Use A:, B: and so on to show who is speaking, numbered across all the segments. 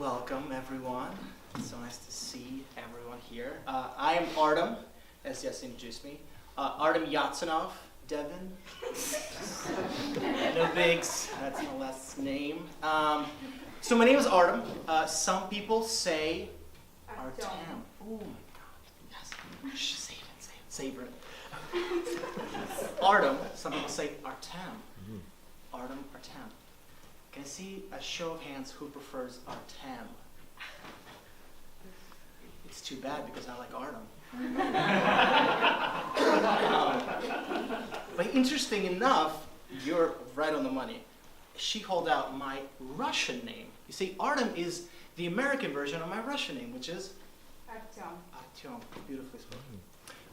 A: Welcome, everyone. It's so nice to see everyone here. I am Artem, as Jesse introduced me. Artem Yatsunov, Devin. No bigs, that's my last name. So my name is Artem. Some people say Artem. Oh my God, yes. Shh, save it. Artem, some people say Artem. Artem, Artem. Can I see a show of hands who prefers Artem? It's too bad because I like Artem. But interesting enough, you're right on the money. She called out my Russian name. You see, Artem is the American version of my Russian name, which is?
B: Artem.
A: Artem, beautifully spoken.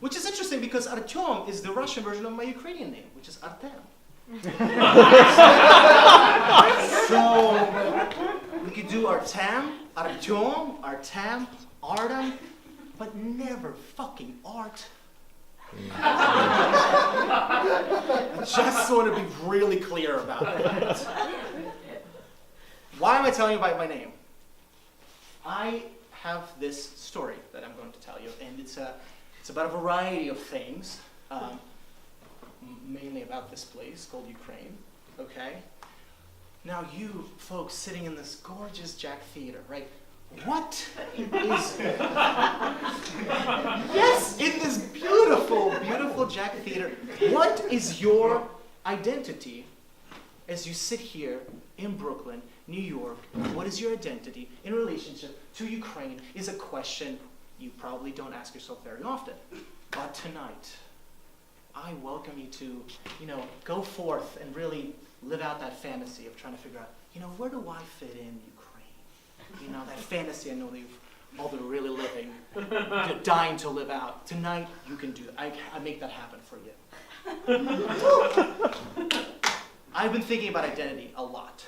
A: Which is interesting because Artem is the Russian version of my Ukrainian name, which is Artem. So we could do Artem, Artem, Artem, Artem, but never fucking Art. I just want to be really clear about it. Why am I telling you about my name? I have this story that I'm going to tell you, and it's about a variety of things. Mainly about this place called Ukraine, okay? Now you folks sitting in this gorgeous Jack Theater, right? What is... Yes, in this beautiful, beautiful Jack Theater, what is your identity as you sit here in Brooklyn, New York? What is your identity in relationship to Ukraine is a question you probably don't ask yourself very often. But tonight, I welcome you to, go forth and really live out that fantasy of trying to figure out, where do I fit in Ukraine? That fantasy I know that you've all been really living, dying to live out. Tonight, you can do that. I make that happen for you. I've been thinking about identity a lot.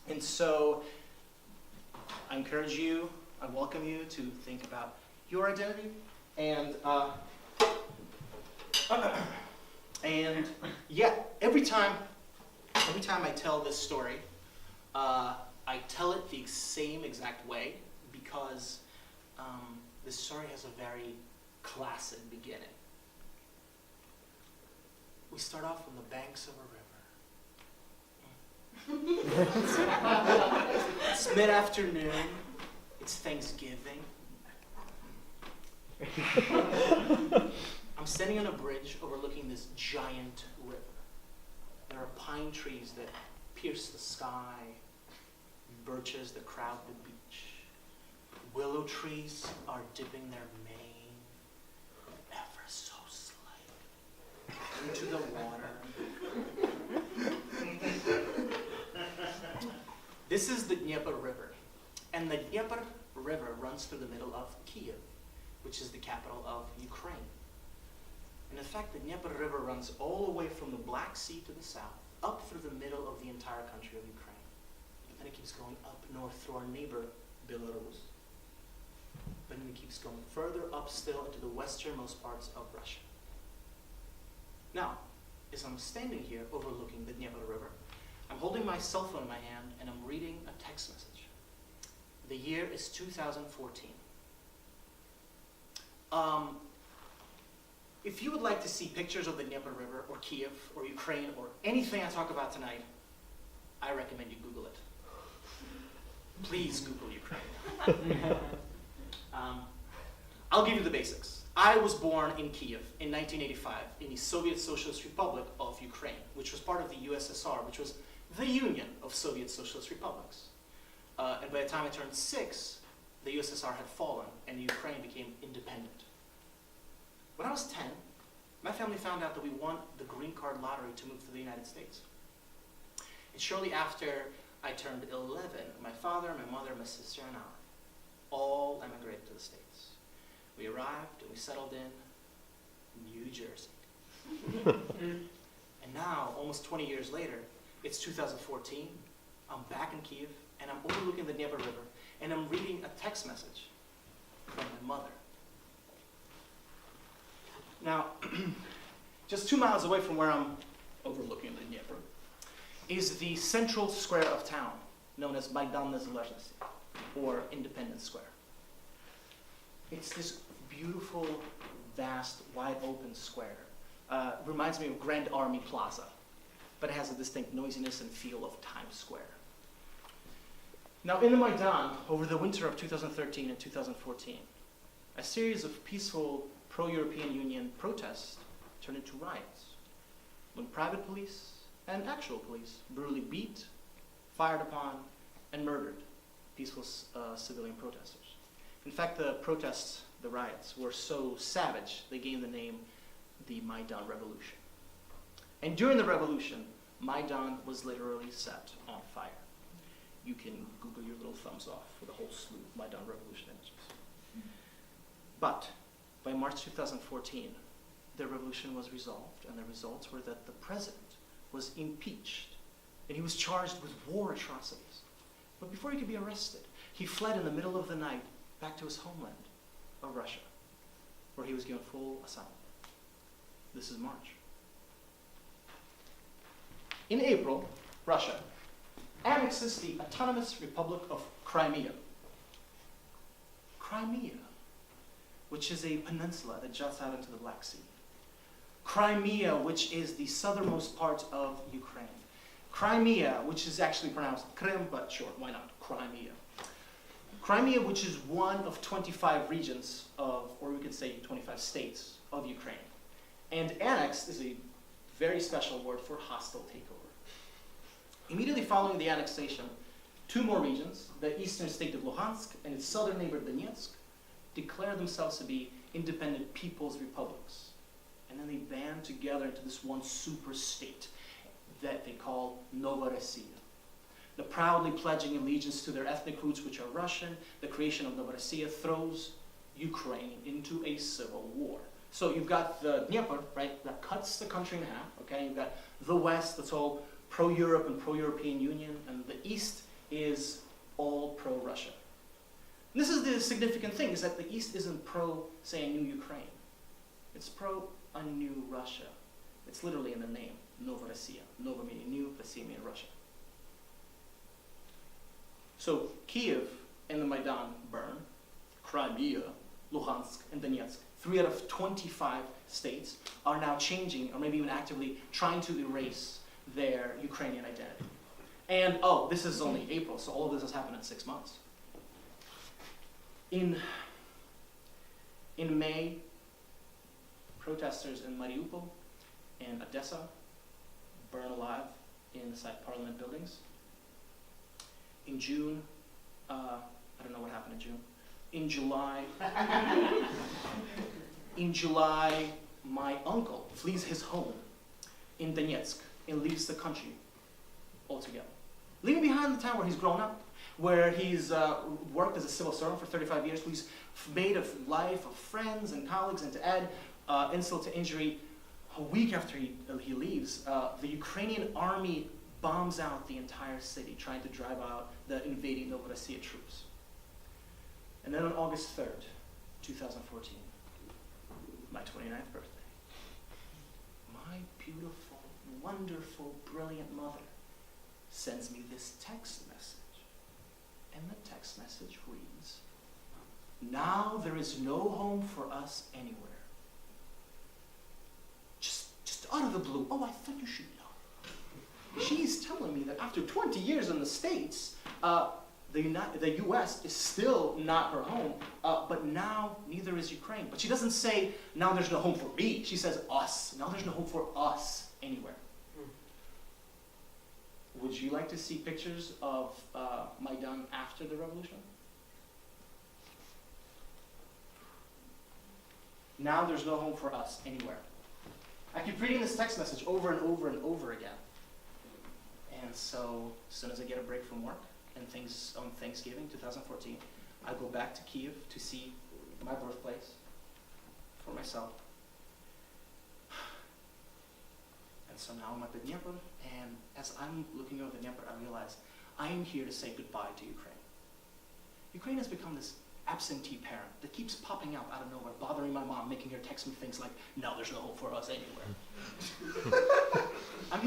A: And so, I encourage you, I welcome you to think about your identity. And yeah, every time I tell this story, I tell it the same exact way because this story has a very classic beginning. We start off on the banks of a river. It's mid-afternoon. It's Thanksgiving. I'm standing on a bridge overlooking this giant river. There are pine trees that pierce the sky, birches that crowd the beach. Willow trees are dipping their mane ever so slightly into the water. This is the Dnieper River, and the Dnieper River runs through the middle of Kiev, which is the capital of Ukraine. And in fact, the Dnieper River runs all the way from the Black Sea to the south, up through the middle of the entire country of Ukraine. And then it keeps going up north through our neighbor, Belarus. But then it keeps going further up still into the westernmost parts of Russia. Now, as I'm standing here overlooking the Dnieper River, I'm holding my cell phone in my hand and I'm reading a text message. The year is 2014. If you would like to see pictures of the Dnieper River or Kiev or Ukraine or anything I talk about tonight, I recommend you Google it. Please Google Ukraine. I'll give you the basics. I was born in Kiev in 1985 in the Soviet Socialist Republic of Ukraine, which was part of the USSR, which was the Union of Soviet Socialist Republics. And by the time I turned 6, the USSR had fallen and Ukraine became independent. When I was 10, my family found out that we won the green card lottery to move to the United States. And shortly after I turned 11, my father, my mother, my sister, and I all emigrated to the States. We arrived and we settled in New Jersey. And now, almost 20 years later, it's 2014, I'm back in Kiev, and I'm overlooking the Dnieper River, and I'm reading a text message from my mother. Now, just 2 miles away from where I'm overlooking the Dnieper is the central square of town, known as Maidan Nezalezhnosti. or Independence Square. It's this beautiful, vast, wide open square. Reminds me of Grand Army Plaza, but it has a distinct noisiness and feel of Times Square. Now, in the Maidan, over the winter of 2013 and 2014, a series of peaceful pro-European Union protests turned into riots, when private police and actual police brutally beat, fired upon, and murdered peaceful civilian protesters. In fact, the protests, the riots, were so savage, they gained the name the Maidan Revolution. And during the revolution, Maidan was literally set on fire. You can Google your little thumbs off for the whole slew of Maidan Revolution images. But by March 2014, the revolution was resolved, and the results were that the president was impeached, and he was charged with war atrocities. But before he could be arrested, he fled in the middle of the night back to his homeland of Russia, where he was given full asylum. This is March. In April, Russia annexes the Autonomous Republic of Crimea. Crimea, which is a peninsula that juts out into the Black Sea. Crimea, which is the southernmost part of Ukraine. Crimea, which is actually pronounced Krim, but sure, why not? Crimea. Crimea, which is one of 25 regions of, or we could say 25 states of Ukraine. And annexed is a very special word for hostile takeover. Immediately following the annexation, two more regions, the eastern state of Luhansk and its southern neighbor Donetsk, declared themselves to be independent people's republics. And then they band together into this one super state that they call Novorossiya. The proudly pledging allegiance to their ethnic roots, which are Russian, the creation of Novorossiya throws Ukraine into a civil war. So you've got the Dnieper, right, that cuts the country in half, okay? You've got the West, that's all pro-Europe and pro-European Union, and the East is all pro-Russia. This is the significant thing, is that the East isn't pro, say, a new Ukraine. It's pro a new Russia. It's literally in the name, Novorossiya. Nova meaning new, Rossiya meaning Russia. So Kiev and the Maidan burn, Crimea, Luhansk, and Donetsk, 3 out of 25 states, are now changing, or maybe even actively trying to erase their Ukrainian identity. And, oh, this is only April, so all of this has happened in 6 months. In May, protesters in Mariupol and Odessa burn alive inside parliament buildings. In June, I don't know what happened in June. In July, my uncle flees his home in Donetsk and leaves the country altogether, leaving behind the town where he's grown up, where he's worked as a civil servant for 35 years, where he's made a life of friends and colleagues, and to add insult to injury, a week after he leaves, the Ukrainian army bombs out the entire city, trying to drive out the invading Novorossiya troops. And then on August 3rd, 2014, my 29th birthday, my beautiful, wonderful, brilliant mother sends me this text message. And the text message reads, "Now there is no home for us anywhere." Just out of the blue. Oh, I thought you should know. She's telling me that after 20 years in the States, the U.S. is still not her home, but now neither is Ukraine. But she doesn't say, now there's no home for me. She says us. Now there's no home for us anywhere. Would you like to see pictures of Maidan after the revolution? Now there's no home for us anywhere. I keep reading this text message over and over and over again. And so, as soon as I get a break from work, and things on Thanksgiving 2014, I go back to Kiev to see my birthplace for myself. And so now I'm at the Dnieper, and as I'm looking over the Dnieper, I realize I am here to say goodbye to Ukraine. Ukraine has become this absentee parent that keeps popping up out of nowhere, bothering my mom, making her text me things like, "No, there's no hope for us anywhere." I'm